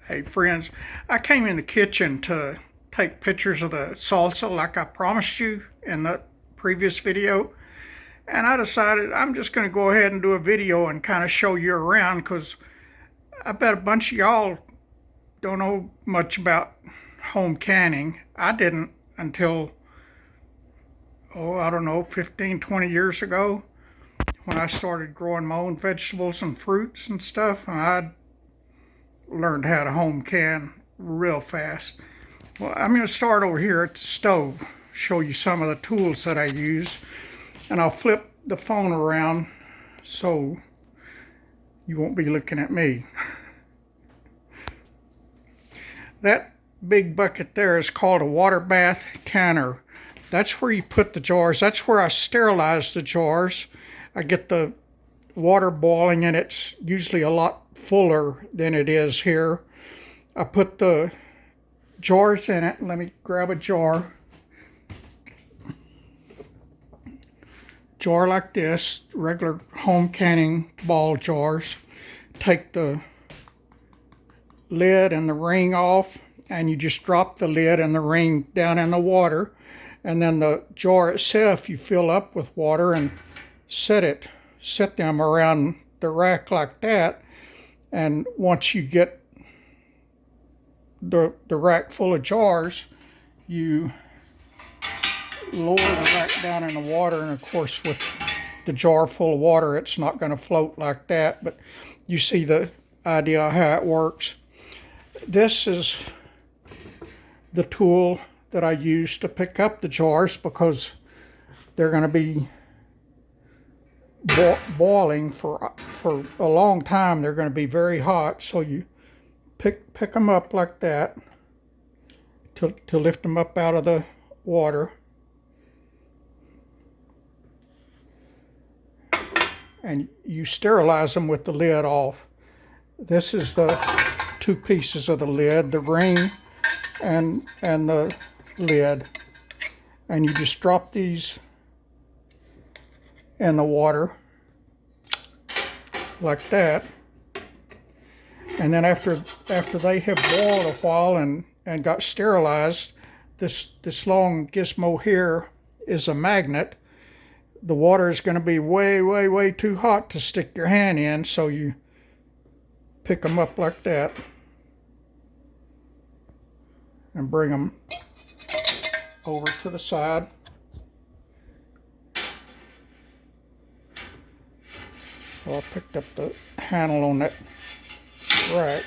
Hey friends, I came in the kitchen to take pictures of the salsa like I promised you in the previous video, and I decided I'm just going to go ahead and do a video and kind of show you around because I bet a bunch of y'all don't know much about home canning. I didn't until, I don't know, 15, 20 years ago when I started growing my own vegetables and fruits and stuff, and I learned how to home can real fast. Well, I'm going to start over here at the stove, show you some of the tools that I use, and I'll flip the phone around so you won't be looking at me. That big bucket there is called a water bath canner. That's where you put the jars. That's where I sterilize the jars. I get the water boiling, and it's usually a lot fuller than it is here. I put the jars in it. Let me grab a jar. Jar like this, regular home canning ball jars. Take the lid and the ring off, and you just drop the lid and the ring down in the water, and then the jar itself you fill up with water and set them around the rack like that. And once you get the rack full of jars, you lower the rack down in the water, and of course with the jar full of water it's not going to float like that, but you see the idea of how it works. This is the tool that I use to pick up the jars because they're going to be boiling for a long time. They're going to be very hot, so you pick them up like that to lift them up out of the water, and you sterilize them with the lid off. This is the two pieces of the lid, the ring and the lid, and you just drop these in the water like that, and then after they have boiled a while and got sterilized, this long gizmo here is a magnet. The water is going to be way too hot to stick your hand in, so you pick them up like that and bring them over to the side. Well, I picked up the handle on that rack.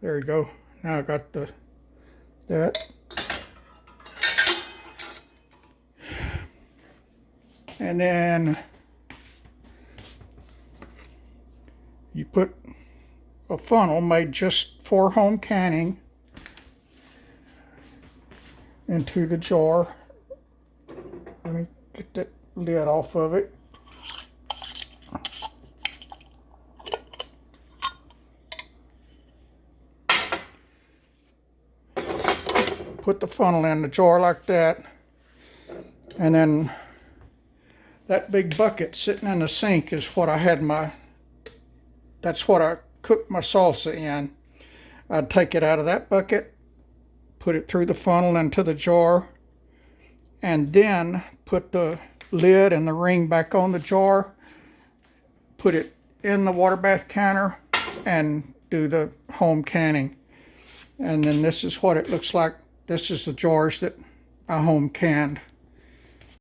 There you go. Now I got that. And then you put a funnel made just for home canning into the jar. Let me get that lid off of it. Put the funnel in the jar like that, and then that big bucket sitting in the sink is what I had that's what I cooked my salsa in. I'd take it out of that bucket, put it through the funnel into the jar, and then put the lid and the ring back on the jar, put it in the water bath canner, and do the home canning. And then this is what it looks like. This is the jars that I home canned.